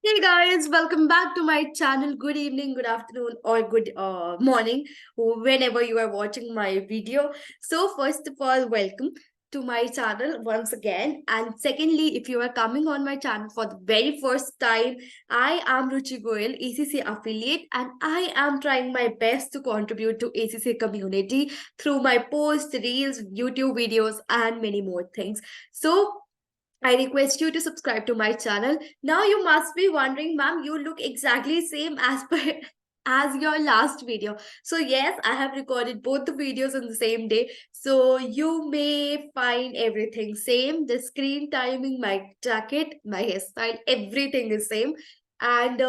Hey guys, welcome back to my channel. Good evening, good afternoon, or good morning, whenever you are watching my video. So, first of all, welcome to my channel once again. And secondly, if you are coming on my channel for the very first time, I am Ruchi Goyal, ACCA affiliate, and I am trying my best to contribute to ACCA community through my posts, reels, YouTube videos, and many more things. So, I request you to subscribe to my channel. Now you must be wondering, ma'am, you look exactly same as per as your last video. So yes, I have recorded both the videos on the same day. So you may find everything same. The screen timing, my jacket, my hairstyle, everything is same. And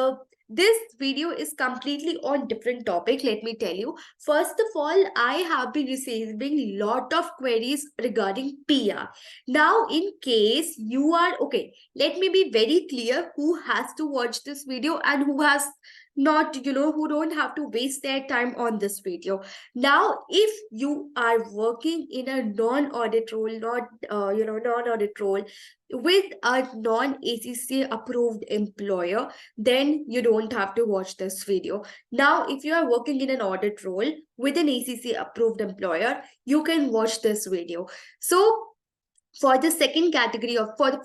this video is completely on different topic. Let me tell you. First of all, I have been receiving lot of queries regarding PR. Now, in case you are okay, let me be very clear who has to watch this video and who has not, who don't have to waste their time on this video. Now, if you are working in a non-audit role, non-audit role with a non-ACCA approved employer, then you don't have to watch this video. Now, if you are working in an audit role with an ACCA approved employer, you can watch this video. So, for the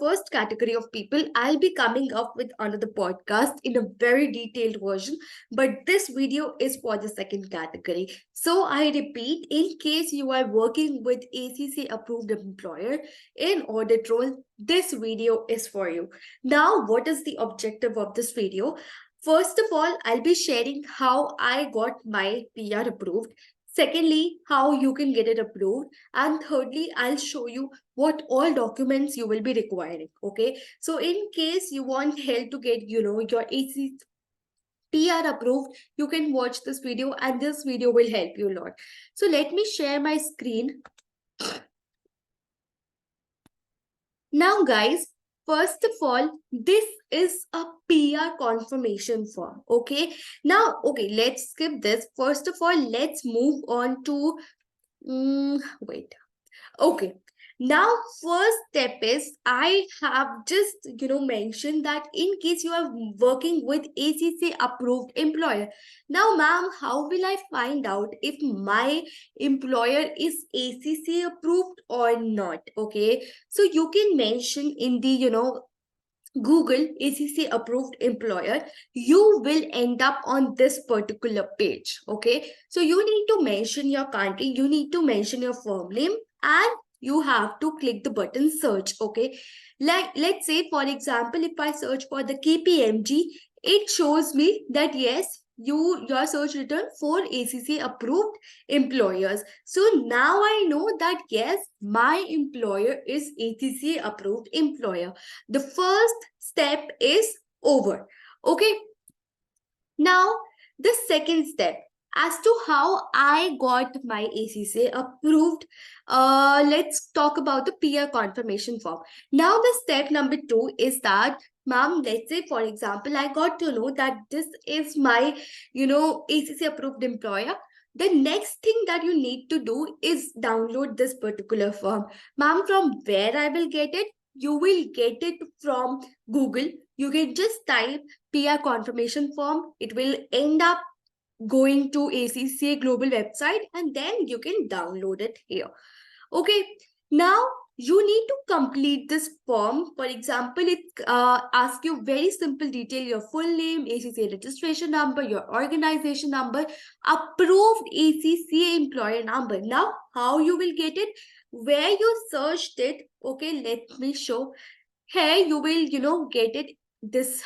first category of people, I'll be coming up with another podcast in a very detailed version, but this video is for the second category. So I repeat, in case you are working with ACC approved employer in audit role, this video is for you. Now, what is the objective of this video? First of all, I'll be sharing how I got my PR approved. Secondly, how you can get it approved. And thirdly, I'll show you what all documents you will be requiring. Okay. So in case you want help to get, your AC PR approved, you can watch this video and this video will help you a lot. So let me share my screen. Now, guys, first of all, this is a PR confirmation form. Okay. Now, okay, let's skip this. First of all, let's move on to wait. Okay. Now, first step is I have just mentioned that in case you are working with ACC approved employer. Now, ma'am, how will I find out if my employer is ACC approved or not? Okay. So you can mention in the Google ACC approved employer, you will end up on this particular page. Okay. So you need to mention your country, you need to mention your firm name, and you have to click the button search. Okay. Like, let's say, for example, if I search for the KPMG, it shows me that yes, your search returned for ACC approved employers. So now I know that yes, my employer is ACC approved employer. The first step is over. Okay. Now, the second step as to how I got my ACCA approved, let's talk about the PR confirmation form. Now, the step number 2 is that, ma'am, let's say, for example, I got to know that this is my, ACCA approved employer. The next thing that you need to do is download this particular form. Ma'am, from where I will get it? You will get it from Google. You can just type PR confirmation form. It will end up going to ACCA global website and then you can download it here. Okay. Now you need to complete this form. For example, it asks you very simple detail, your full name, ACCA registration number, your organization number, approved ACCA employer number. Now, how you will get it? Where you searched it, okay, let me show. Here you will, get it this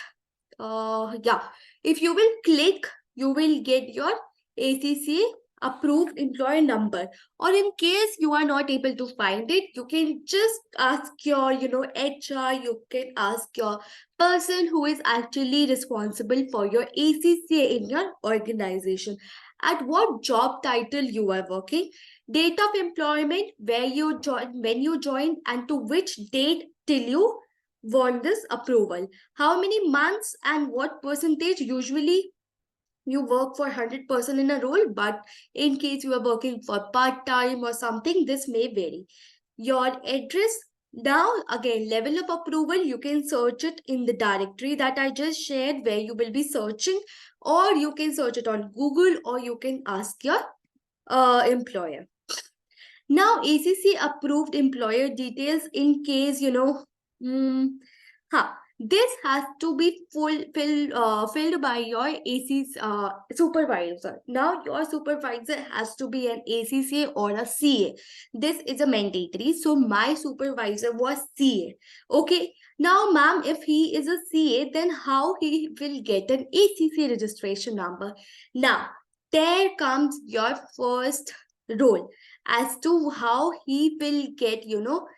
yeah, if you will click, you will get your ACCA approved employer number. Or in case you are not able to find it, you can just ask your HR, you can ask your person who is actually responsible for your ACCA in your organization, at what job title you are working, date of employment, where you join, when you joined, and to which date till you want this approval, how many months and what percentage. Usually you work for 100% in a role, but in case you are working for part-time or something, this may vary. Your address, Now, again, level of approval, you can search it in the directory that I just shared where you will be searching, or you can search it on Google, or you can ask your employer. Now, ACC approved employer details in case, mm, this has to be filled by your AC's supervisor. Now, your supervisor has to be an ACCA or a CA. This is a mandatory. So, my supervisor was CA. Okay. Now, ma'am, if he is a CA, then how he will get an ACCA registration number? Now, there comes your first role as to how he will get, your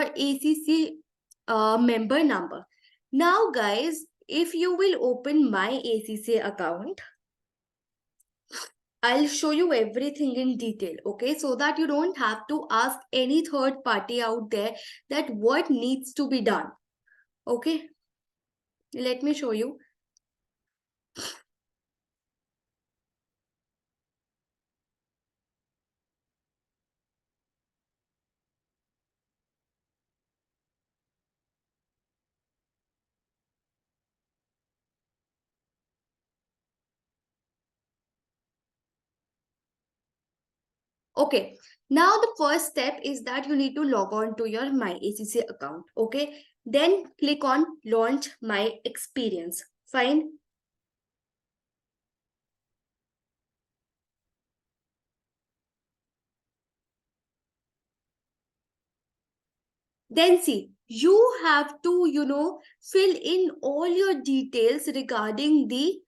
ACC member number. Now, guys, if you will open my ACC account, I'll show you everything in detail, okay? So that you don't have to ask any third party out there that what needs to be done, okay? Let me show you. Okay, now the first step is that you need to log on to your My ACC account, okay? Then click on Launch My Experience. Fine. Then see, you have to, fill in all your details regarding the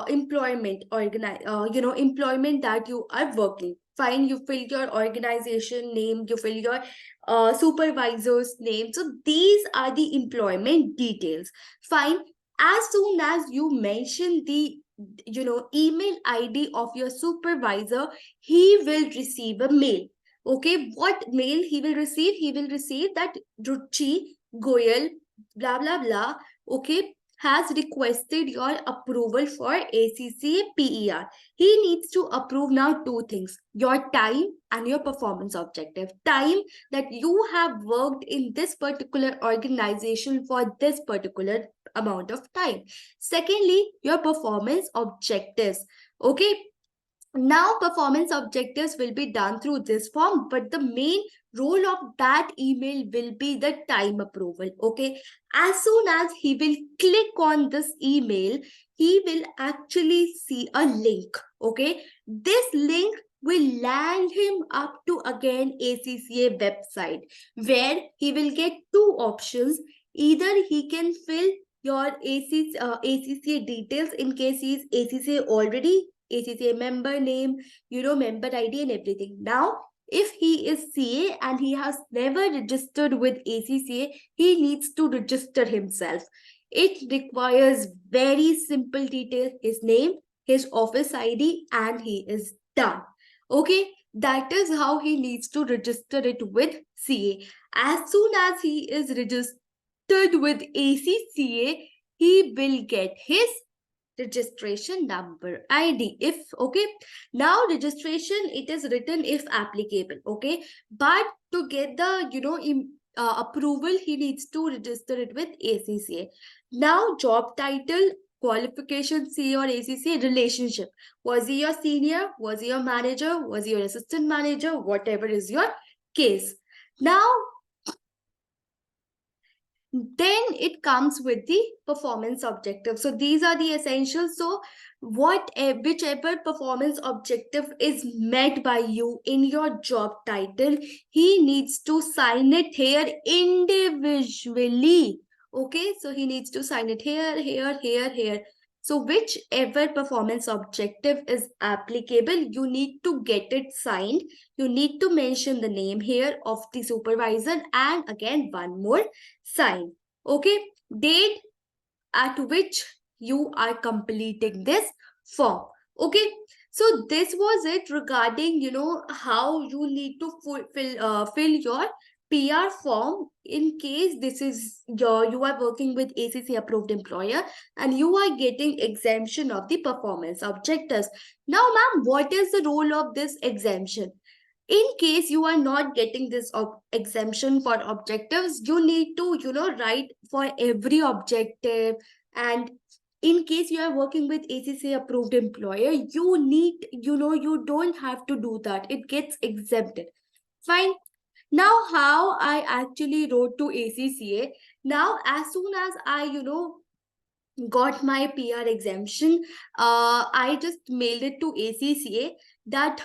employment that you are working. Fine, you fill your organization name, you fill your supervisor's name. So these are the employment details. Fine. As soon as you mention the email ID of your supervisor, he will receive a mail. Okay, what mail he will receive? He will receive that Ruchi Goyal, blah blah blah, okay, has requested your approval for ACCA PER. He needs to approve now two things: your time and your performance objective. Time, that you have worked in this particular organization for this particular amount of time. Secondly, your performance objectives. Okay, now performance objectives will be done through this form, but the main role of that email will be the time approval. Okay, as soon as he will click on this email, he will actually see a link. Okay, this link will land him up to again ACCA website, where he will get two options. Either he can fill your ACCA details in case he is ACCA already, ACCA member name, member ID and everything. Now, if he is CA and he has never registered with ACCA, he needs to register himself. It requires very simple detail: his name, his office ID, and he is done. Okay, that is how he needs to register it with CA. As soon as he is registered with ACCA, he will get his registration number ID. If okay, now registration, it is written if applicable. Okay, but to get the approval, he needs to register it with ACCA. Now job title, qualification, CA or ACCA, relationship: was he your senior, was he your manager, was he your assistant manager, whatever is your case. Now then it comes with the performance objective. So these are the essentials. So whichever performance objective is met by you in your job title, he needs to sign it here individually. Okay, so he needs to sign it here, here, here, here. So whichever performance objective is applicable, you need to get it signed. You need to mention the name here of the supervisor, and again one more, sign. Okay, date at which you are completing this form. Okay, so this was it regarding how you need to fill your PR form in case this is you are working with ACC approved employer and you are getting exemption of the performance objectives. Now, ma'am, what is the role of this exemption? In case you are not getting this exemption for objectives, you need to, write for every objective. And in case you are working with ACCA approved employer, you need, you don't have to do that. It gets exempted. Fine. Now, how I actually wrote to ACCA. Now, as soon as I, got my PR exemption, I just mailed it to ACCA that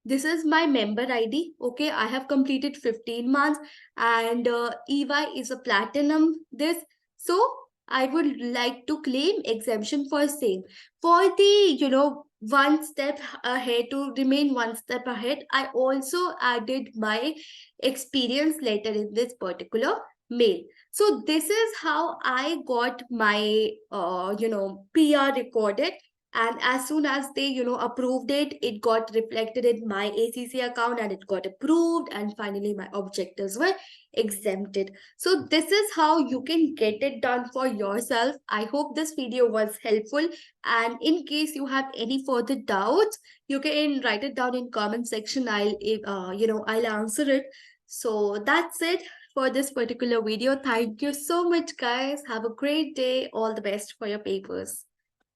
this is my member ID. Okay, I have completed 15 months, and EY is a platinum. This, so I would like to claim exemption for same. For the, one step ahead, to remain one step ahead, I also added my experience letter in this particular mail. So this is how I got my PR recorded. And as soon as they approved it, it got reflected in my ACC account and it got approved, and finally my objectives were exempted. So this is how you can get it done for yourself. I hope this video was helpful, and in case you have any further doubts, you can write it down in comment section. I'll answer it. So that's it for this particular video. Thank you so much, guys. Have a great day. All the best for your papers.